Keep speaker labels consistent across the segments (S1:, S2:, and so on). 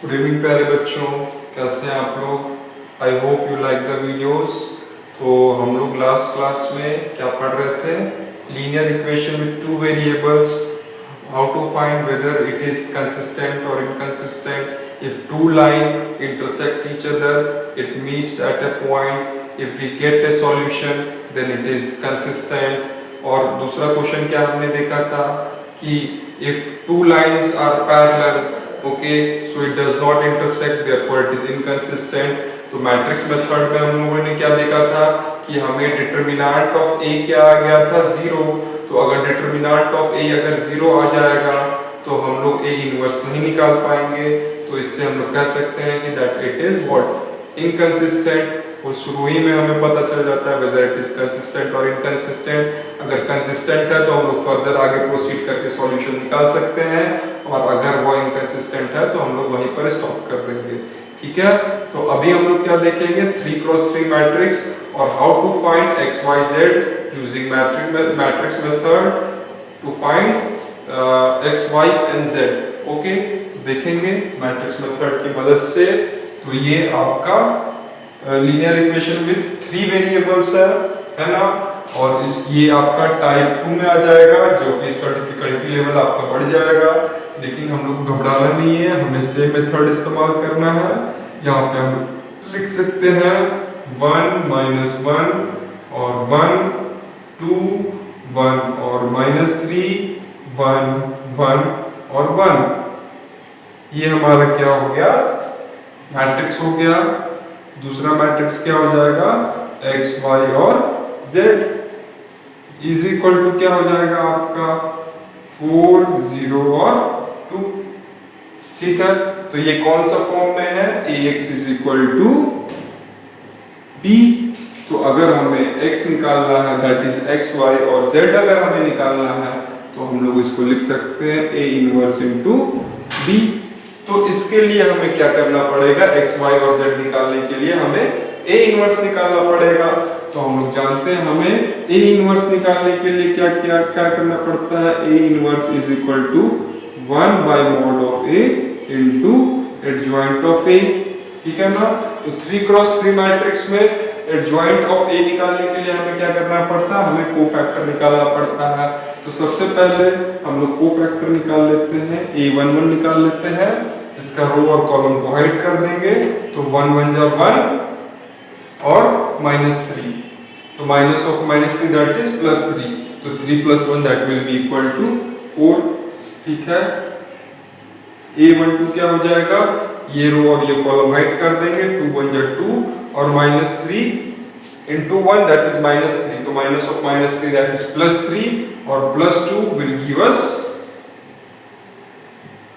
S1: Good evening प्यारे बच्चों, कैसे हैं आप लोग। I hope you like the videos. तो हम लोग लास्ट क्लास में क्या पढ़ रहे थे, linear equation with two variables, how to find whether it is consistent और inconsistent. If two line intersect each other, it meets at a point, if we get a solution then it is consistent। और दूसरा question क्या हमने देखा था कि if two lines are parallel, okay, so it does not intersect, therefore it is inconsistent। तो matrix method में हम लोगों ने क्या देखा था कि हमें डिटरमिनेंट ऑफ ए क्या आ गया था, 0। तो अगर डिटरमिनेंट ऑफ ए अगर 0 आ जाएगा तो हम लोग ए इनवर्स नहीं निकाल पाएंगे। तो इससे हम लोग कह सकते हैं कि that it is what, inconsistent. और शुरू ही में हमें पता चल जाता है वेदर इट इज कंसिस्टेंट और इनकंसिस्टेंट। अगर कंसिस्टेंट है तो हम लोग फर्दर आगे प्रोसीड करके सॉल्यूशन निकाल सकते हैं, और अगर वो इनकंसिस्टेंट है तो हम लोग वहीं पर स्टॉप कर देंगे। ठीक है, तो अभी हम लोग क्या देखेंगे, 3x3 मैट्रिक्स और how to find X Y Z using matrix method to find X Y and Z. Okay, तो देखेंगे मैट्रिक्स मेथड की मदद से। तो ये आपका लीनियर इक्वेशन विद 3 वेरिएबल्स है ना, और इस ये आपका टाइप 2 में आ जाएगा, जो कि इसका डिफिकल्टी लेवल आपका बढ़ जाएगा। लेकिन हम लोग घबराना नहीं है, हमें सेम मेथड इस्तेमाल करना है। यहाँ पे हम लिख सकते हैं 1 -1 और 1 2 1 और -3 1 1 और 1। ये हमारा क्या हो गया, मैट्रिक्स हो गया। दूसरा मैट्रिक्स क्या हो जाएगा, एक्स वाई और जेड इज इक्वल टू क्या हो जाएगा आपका 4 0 और 2। ठीक है, तो ये कौन सा फॉर्म में है, ax is equal to b। तो अगर हमें x निकालना है, दैट इज एक्स वाई और z अगर हमें निकालना है, तो हम लोग इसको लिख सकते हैं a इनवर्स इनटू b। तो इसके लिए हमें क्या करना पड़ेगा, एक्स वाई और जेड निकालने के लिए हमें ए इनवर्स निकालना पड़ेगा। तो हम लोग जानते हैं हमें ए इनवर्स निकालने के लिए क्या क्या क्या करना पड़ता है, A inverse is equal to 1 by mod of A into adjoint of A. ठीक है ना, तो 3x3 मैट्रिक्स में एडजॉइंट ऑफ ए निकालने के लिए हमें क्या करना पड़ता है, हमें कोफैक्टर निकालना पड़ता है। तो सबसे पहले हम लोग कोफैक्टर निकाल लेते हैं, a11 निकाल लेते हैं, इसका रो और कॉलम को हाइड कर देंगे। तो 1 1 जा 1 और -3, तो माइनस ऑफ -3 दैट इज +3। तो 3 + 1 that will be equal to 4। ठीक है, a12 क्या हो जाएगा, ये रो और ये कॉलम हाइड कर देंगे, 2 1 जा 2 और -3 into 1 that is -3। तो माइनस ऑफ -3 that is +3 और +2 will give us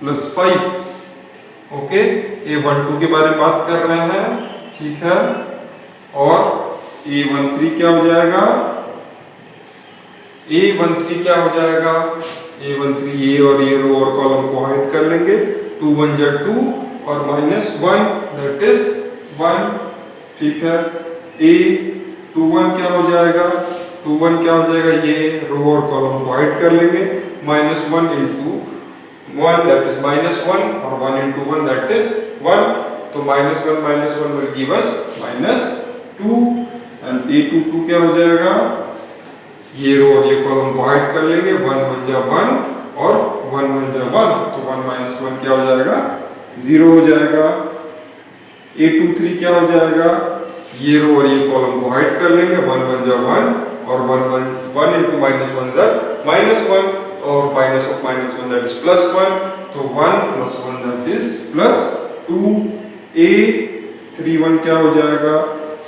S1: +5। Okay, a12 के बारे में बात कर रहे हैं। ठीक है, और a13 क्या हो जाएगा, a13 क्या हो जाएगा, a13 ये और ये रो और कॉलम को हाइड कर लेंगे, 2 1 जा 2 और -1 that is 1। ठीक है, a21 क्या हो जाएगा, 21 क्या हो जाएगा, ये रो और कॉलम को हाइड कर लेंगे, -1 into 1 that is -1 और 1 into 1 that is 1। तो -1 will give us -2 and a22 क्या हो जाएगा, ये रो और ये कॉलम को हाइड कर लेंगे, 1 1 जा 1 और 1 1 जा 1। तो 1 - 1 क्या हो जाएगा, 0 हो जाएगा। a23 क्या हो जाएगा, ये रो और ये कॉलम को हाइड कर लेंगे, 1 1 जा 1 और 1 into -1 जा -1 और माइनस ऑफ -1 दैट इज +1। तो 1 + 1 दैट इज +2। a31 क्या हो जाएगा,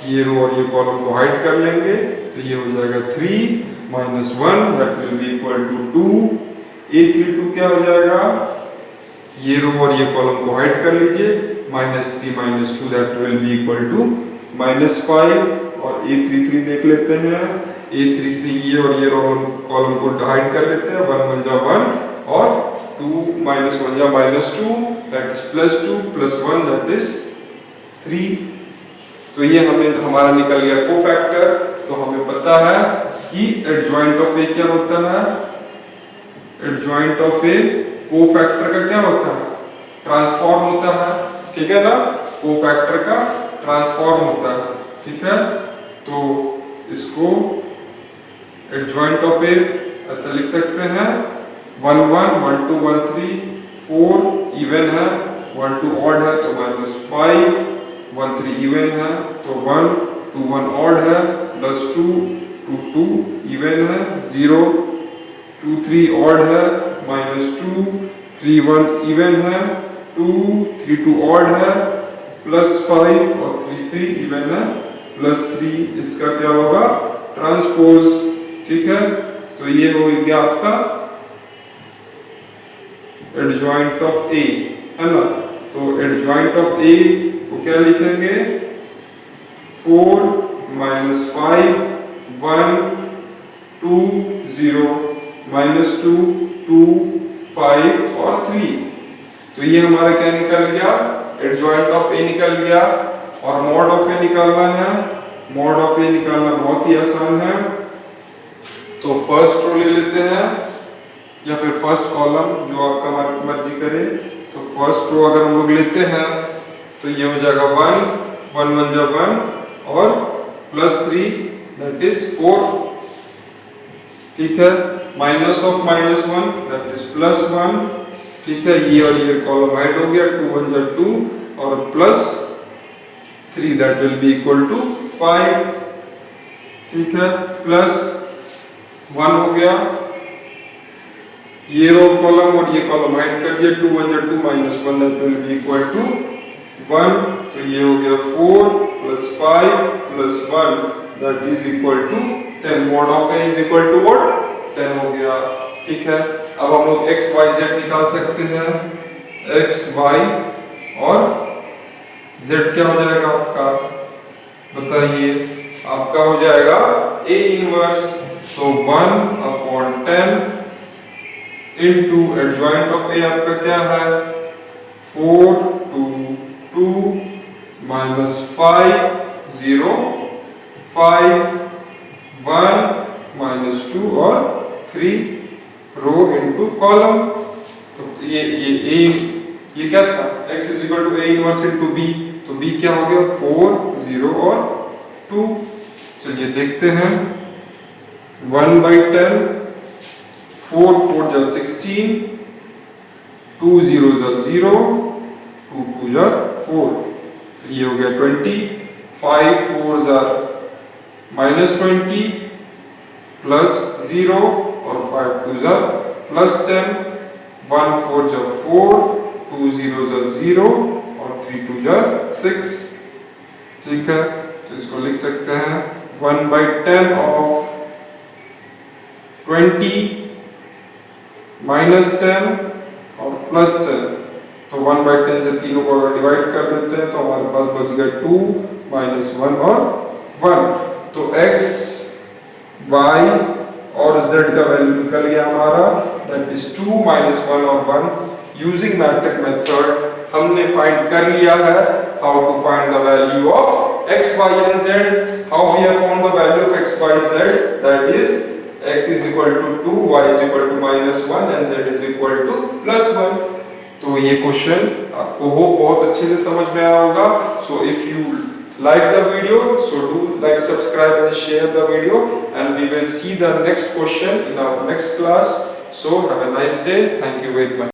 S1: ये रो और ये कॉलम को हाइड कर लेंगे, तो ये हो जाएगा 3 - 1 that will be equal to 2। a32 क्या हो जाएगा, ये रो और ये कॉलम को हाइड कर लीजिए, -3 - 2 that will be equal to -5। और a33 देख लेते हैं, a33 ये और ये कॉलम को हाइड कर लेते हैं, 1 1 जा 1 और 2 -1 जा -2 दैट इज +2 + 1 दैट इज 3। तो ये हमें हमारा निकल गया कोफैक्टर। तो हमें पता है कि एडजॉइंट ऑफ ए क्या होता है, एडजॉइंट ऑफ ए कोफैक्टर का क्या होता है, ट्रांसफॉर्म होता है। ठीक है ना, कोफैक्टर का ट्रांसफॉर्म होता है, ठीक है। तो इसको एडजॉइंट ऑफ ए ऐसा लिख सकते हैं 1 1 1 2 1 3 4 इवन है, 1 2 ऑड है तो -5, 1 3 इवन है तो 1 2 1 ऑड है +2 2 2 इवन है 0 2 3 ऑड है -2 3 1 इवन है 2 3 2 ऑड है +5 और 3 3 इवन है +3। इसका क्या होगा ट्रांसपोज, ठीक है। तो ये हो गया आपका एडजॉइंट ऑफ ए, है ना। तो एडजॉइंट ऑफ ए को क्या लिखेंगे 4 -5 1 2 0 -2 2 5 और 3। तो ये हमारा क्या निकल गया एडजॉइंट ऑफ ए निकल गया। और मॉड ऑफ ए निकालना है, मॉड ऑफ ए निकालना बहुत ही आसान है। तो फर्स्ट रो ले लेते हैं या फिर फर्स्ट कॉलम, जो आपका मर्जी करे। तो फर्स्ट रो अगर हम लोग लेते हैं तो ये हो जाएगा 1 1 1 जा 1 और +3 दैट इज 4, ठीक है। माइनस ऑफ -1 दैट इज +1, ठीक है। ये और ये कॉलम ऐड हो गया 2 1 जा 2 और +3 that will be equal to 5, ठीक है। +1 हो गया, ये रो कॉलम और ये कॉलम ऐड कर दिया 2 1 जा 2 -1 that will be equal to 1। तो ये हो गया 4 + 5 + 1 that is equal to 10। Mod of A is equal to what 10 हो गया, ठीक है। अब हम लोग x y z निकाल सकते हैं। x y और z क्या हो जाएगा आपका बताइए, आपका हो जाएगा a इनवर्स। तो 1/10 इनटू एडजॉइंट ऑफ a आपका क्या है 4 2 2 -5 0 5 1 -2 और 3 रो इनटू कॉलम। तो ये क्या था x is equal to a inverse into b। तो b क्या हो गया 4 0 और 2। चलिए देखते हैं 1/10 4 4 जा 16 2 0 जा 0 2 2 जा 4। तो ये हो गया 20 5 4 जा -20 +0 और 5 2 जा +10 1 4 जा 4 2 0 जा 0 और 3 2 जा 6, ठीक है। तो इसको लिख सकते हैं 1/10 ऑफ 20 -10 और +10। तो 1/10 से तीनों को अगर डिवाइड कर देते हैं तो हमारे पास बच गया 2 -1 और 1। तो x y और z का वैल्यू निकल गया हमारा दैट इज 2 -1 और 1। यूजिंग मैट्रिक मेथड हमने फाइंड कर लिया है how to find the value of x y and z। How we have found the value of x y z that is x is equal to 2 y is equal to -1 and z is equal to +1। तो ये question आपको hope बहुत अच्छे से समझ में आया होगा। So if you like the video, so do like, subscribe and share the video, and we will see the next question in our next class. So have a nice day. Thank you very much.